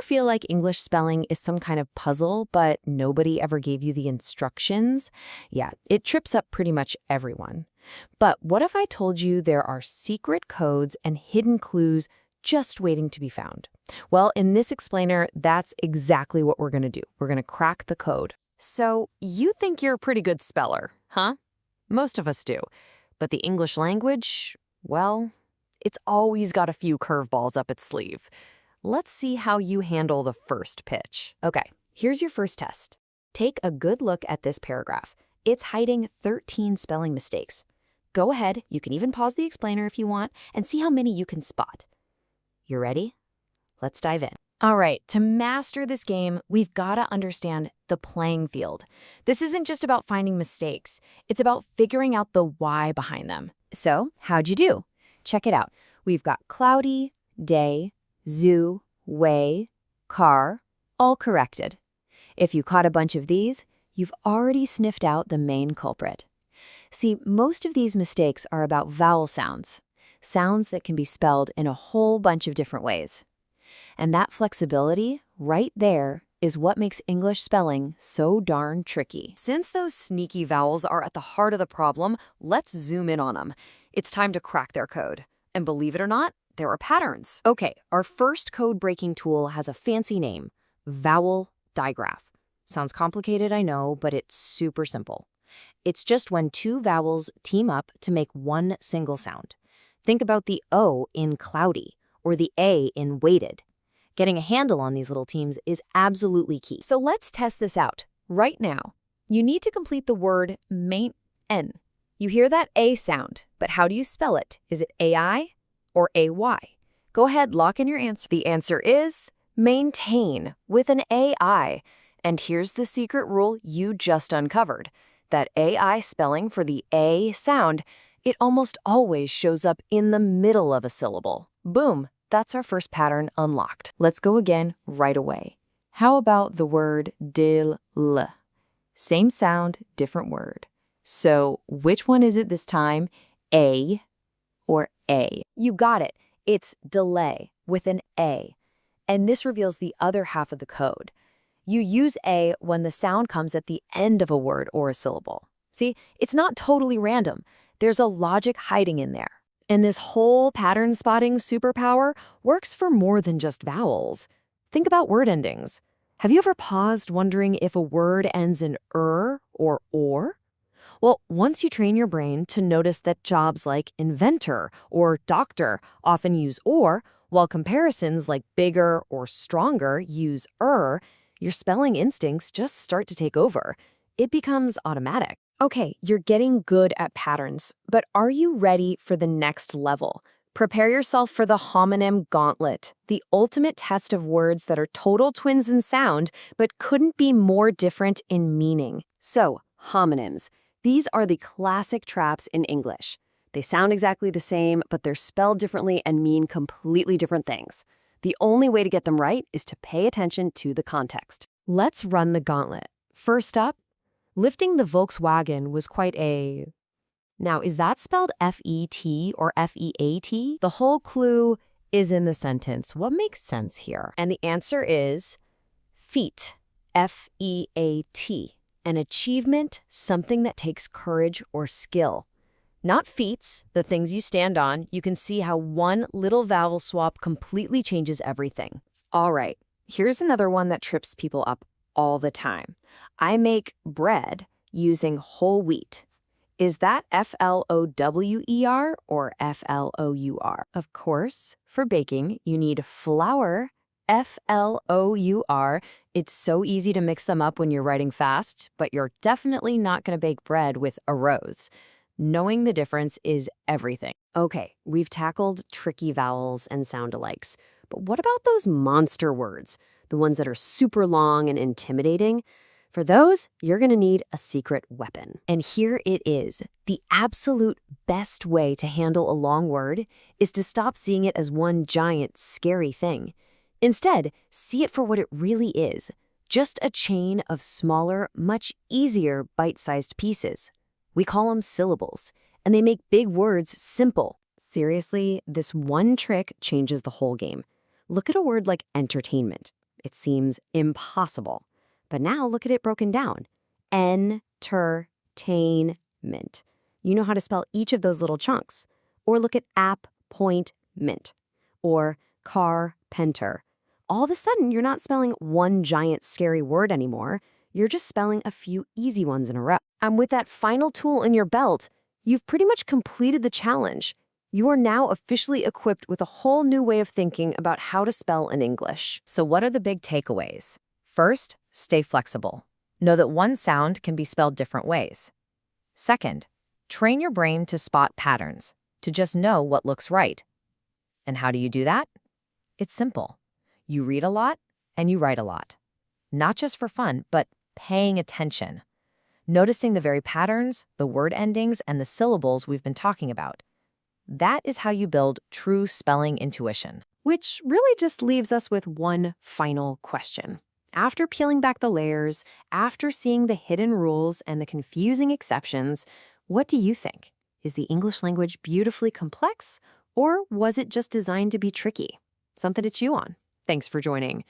feel like English spelling is some kind of puzzle, but nobody ever gave you the instructions? Yeah, it trips up pretty much everyone. But what if I told you there are secret codes and hidden clues just waiting to be found? Well, in this explainer, that's exactly what we're going to do. We're going to crack the code. So, you think you're a pretty good speller, huh? Most of us do. But the English language, well, it's always got a few curveballs up its sleeve. Let's see how you handle the first pitch. Okay, here's your first test. Take a good look at this paragraph. It's hiding 13 spelling mistakes. Go ahead, you can even pause the explainer if you want, and see how many you can spot. You ready? Let's dive in. All right, to master this game, we've got to understand the playing field. This isn't just about finding mistakes. It's about figuring out the why behind them. So, how'd you do? Check it out. We've got cloudy, day, zoo, way, car, all corrected. If you caught a bunch of these, you've already sniffed out the main culprit. See, most of these mistakes are about vowel sounds that can be spelled in a whole bunch of different ways. And that flexibility, right there, is what makes English spelling so darn tricky. Since those sneaky vowels are at the heart of the problem, let's zoom in on them. It's time to crack their code. And believe it or not, there are patterns. Okay, our first code-breaking tool has a fancy name, Vowel Digraph. Sounds complicated, I know, but it's super simple. It's just when two vowels team up to make one single sound. Think about the O in cloudy or the A in weighted. Getting a handle on these little teams is absolutely key. So let's test this out right now. You need to complete the word main-en. You hear that A sound, but how do you spell it? Is it AI or AY? Go ahead, lock in your answer. The answer is maintain with an AI. And here's the secret rule you just uncovered. That AI spelling for the A sound, it almost always shows up in the middle of a syllable. Boom, that's our first pattern unlocked. Let's go again right away. How about the word dil? Same sound, different word. So which one is it this time? A or A? You got it. It's delay with an A. And this reveals the other half of the code. You use A when the sound comes at the end of a word or a syllable. See, it's not totally random. There's a logic hiding in there. And this whole pattern spotting superpower works for more than just vowels. Think about word endings. Have you ever paused wondering if a word ends in or? Well, once you train your brain to notice that jobs like inventor or doctor often use or, while comparisons like bigger or stronger use your spelling instincts just start to take over. It becomes automatic. Okay, you're getting good at patterns, but are you ready for the next level? Prepare yourself for the homonym gauntlet, the ultimate test of words that are total twins in sound, but couldn't be more different in meaning. So, homonyms. These are the classic traps in English. They sound exactly the same, but they're spelled differently and mean completely different things. The only way to get them right is to pay attention to the context. Let's run the gauntlet. First up, lifting the Volkswagen was quite a... Now, is that spelled F-E-T or F-E-A-T? The whole clue is in the sentence. What makes sense here? And the answer is feat, F-E-A-T. An achievement, something that takes courage or skill. Not feats, the things you stand on. You can see how one little vowel swap completely changes everything. All right, here's another one that trips people up all the time. I make bread using whole wheat. Is that F-L-O-W-E-R or F-L-O-U-R? Of course, for baking, you need flour, F-L-O-U-R. It's so easy to mix them up when you're writing fast, but you're definitely not going to bake bread with a rose. Knowing the difference is everything. Okay, we've tackled tricky vowels and sound-alikes, but what about those monster words? The ones that are super long and intimidating? For those, you're going to need a secret weapon. And here it is. The absolute best way to handle a long word is to stop seeing it as one giant, scary thing. Instead, see it for what it really is, just a chain of smaller, much easier bite-sized pieces. We call them syllables, and they make big words simple. Seriously, this one trick changes the whole game. Look at a word like entertainment. It seems impossible. But now look at it broken down. Entertainment. You know how to spell each of those little chunks. Or look at appointment. Or carpenter. All of a sudden, you're not spelling one giant scary word anymore. You're just spelling a few easy ones in a row. And with that final tool in your belt, you've pretty much completed the challenge. You are now officially equipped with a whole new way of thinking about how to spell in English. So what are the big takeaways? First, stay flexible. Know that one sound can be spelled different ways. Second, train your brain to spot patterns, to just know what looks right. And how do you do that? It's simple. You read a lot and you write a lot. Not just for fun, but paying attention. Noticing the very patterns, the word endings, and the syllables we've been talking about. That is how you build true spelling intuition. Which really just leaves us with one final question. After peeling back the layers, after seeing the hidden rules and the confusing exceptions, what do you think? Is the English language beautifully complex, or was it just designed to be tricky? Something to chew on. Thanks for joining.